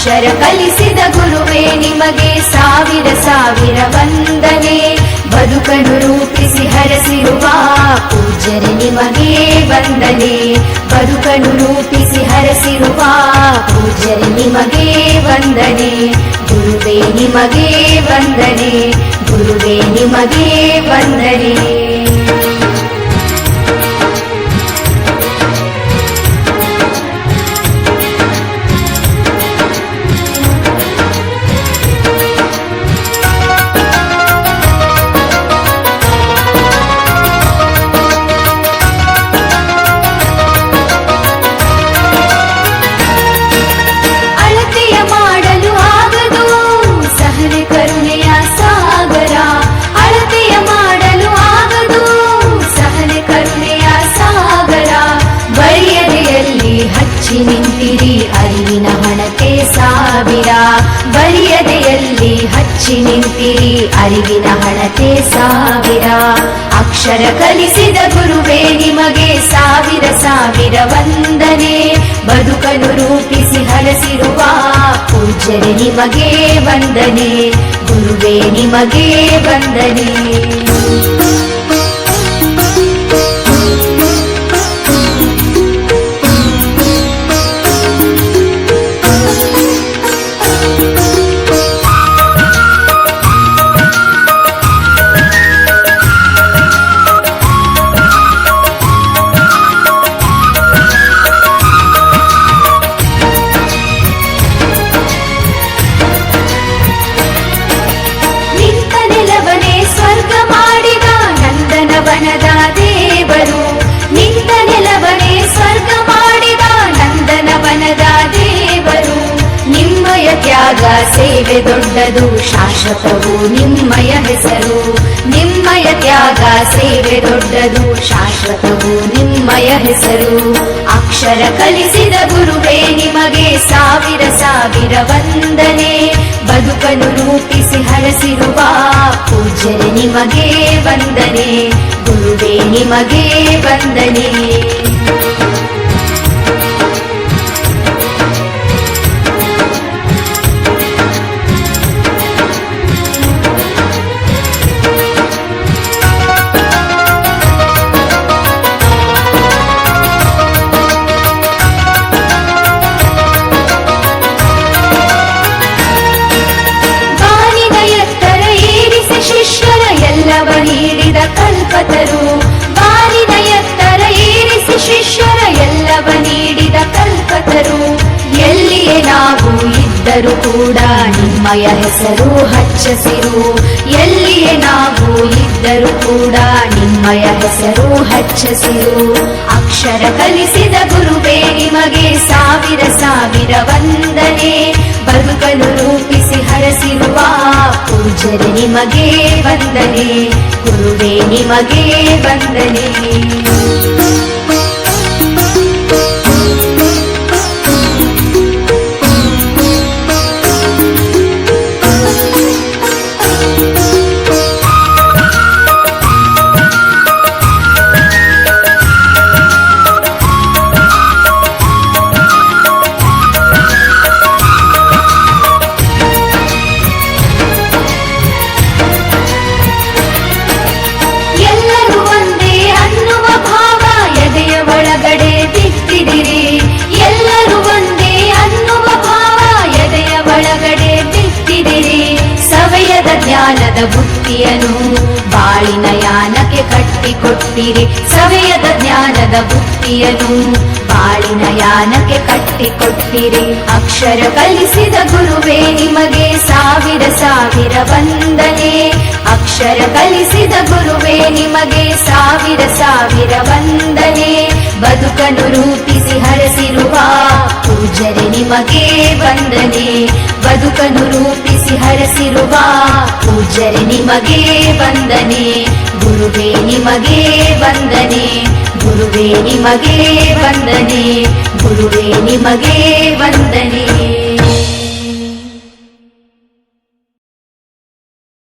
ಅಕ್ಷರ ಕಲಿಸಿದ ಗುರುವೇ ನಿಮಗೆ ಸಾವಿರ ಸಾವಿರ ವಂದನೆ. ಬದುಕನ್ನು ರೂಪಿಸಿ ಹರಸಿರುವ ಪೂಜ್ಯರೇ ನಿಮಗೆ ವಂದನೆ. ಬದುಕನ್ನು ರೂಪಿಸಿ ಹರಸಿರುವ ಪೂಜ್ಯರೇ ನಿಮಗೆ ವಂದನೆ. ಗುರುವೇ ನಿಮಗೆ ವಂದನೆ, ಗುರುವೇ ನಿಮಗೆ ವಂದನೆ. ನಿಂತಿರಿ ಅರಿವಿನ ಹಣತೆ ಸಾವಿರ. ಬರಿಯದೆಯಲ್ಲಿ ಹಚ್ಚಿ ನಿಂತಿರಿ ಅರಿವಿನ ಹಣತೆ ಸಾವಿರ. ಅಕ್ಷರ ಕಲಿಸಿದ ಗುರುವೇ ನಿಮಗೆ ಸಾವಿರ ಸಾವಿರ ವಂದನೆ. ಬದುಕನ್ನು ರೂಪಿಸಿ ಹರಸಿರುವ ಪೂಜ್ಯರೇ ನಿಮಗೆ ವಂದನೆ. ಗುರುವೇ ನಿಮಗೆ ವಂದನೆ. ವನದ ದೇವರು ನಿಂತ ನೆಲವನೇ ಸ್ವರ್ಗ ಮಾಡಿದ ನಂದನವನದ ದೇವರು. ನಿಮ್ಮಯ ತ್ಯಾಗ ಸೇವೆ ದೊಡ್ಡದು ಶಾಶ್ವತವು ನಿಮ್ಮಯ ಹೆಸರು. ನಿಮ್ಮಯ ತ್ಯಾಗ ಸೇವೆ ದೊಡ್ಡದು ಶಾಶ್ವತವು ನಿಮ್ಮಯ ಹೆಸರು. ಅಕ್ಷರ ಕಲಿಸಿದ ಗುರುವೇ ನಿಮಗೆ ಸಾವಿರ ಸಾವಿರ ವಂದನೆ. ಬದುಕನ್ನು ರೂಪಿಸಿ ಹರಸಿರುವ ಪೂಜ್ಯರೇ ನಿಮಗೆ ವಂದನೆ. ಗುರುವೇ ನಿಮಗೆ ವಂದನೆ. ಎಲ್ಲವ ನೀಡಿದ ಕಲ್ಪತರು. ಬಾಲಿನ ಎತ್ತರ ಏರಿಸಿ ಶಿಷ್ಯರ ಎಲ್ಲವ ನೀಡಿದ ಕಲ್ಪತರು. ಎಲ್ಲಿಯೇ ನಾವು ಇದ್ದರೂ ಕೂಡ ನಿಮ್ಮಯ ಹೆಸರು ಹಚ್ಚಸಿರು. ಎಲ್ಲಿಯೇ ನಾವು ಇದ್ದರೂ ಕೂಡ ನಿಮ್ಮಯ ಹೆಸರು ಹಚ್ಚಸಿರು. ಅಕ್ಷರ ಕಲಿಸಿದ ಗುರುವೇ ನಿಮಗೆ ಸಾವಿರ ಸಾವಿರ ವಂದನೆ. ಬದುಕನ್ನು ರೂಪಿಸಿ ಹರಸಿರುವ ಪೂಜ್ಯರೇ ನಿಮಗೆ ವಂದನೆ. ಗುರುವೇ ನಿಮಗೆ ವಂದನೆ. ಎಲ್ಲರೂ ಒಂದೇ ಅನ್ನುವ ಭಾವ ಎದೆಯ ಒಳಗಡೆ ಬಿತ್ತಿದಿರಿ. ಸವೆಯದ ಜ್ಞಾನದ ಬುತ್ತಿಯನ್ನು ಬಾಳಿನ ಯಾನಕ್ಕೆ ಕಟ್ಟಿಕೊಟ್ಟಿರಿ. ಸವೆಯದ ಜ್ಞಾನದ ಬುತ್ತಿಯನ್ನು ಬಾಳಿನ ಯಾನಕ್ಕೆ ಕಟ್ಟಿಕೊಟ್ಟಿರಿ. ಅಕ್ಷರ ಕಲಿಸಿದ ಗುರುವೇ ನಿಮಗೆ ಸಾವಿರ ಸಾವಿರ ವಂದನೆ. ಅಕ್ಷರ ಕಲಿಸಿದ ಗುರುವೇ ನಿಮಗೆ ಸಾವಿರ ಸಾವಿರ ವಂದನೆ. ಬದುಕನ್ನು ರೂಪಿಸಿ ಹರಸಿರುವ ಪೂಜ್ಯರೇ ನಿಮಗೆ ವಂದನೆ. ಬದುಕನ್ನು ರೂಪಿಸಿ ಹರಸಿರುವ ಪೂಜ್ಯರೇ ನಿಮಗೆ ವಂದನೆ. ಗುರುವೇ ನಿಮಗೆ ವಂದನೆ. ಗುರುವೇ ನಿಮಗೆ ವಂದನೆ. ಗುರುವೇ ನಿಮಗೆ ವಂದನೆ.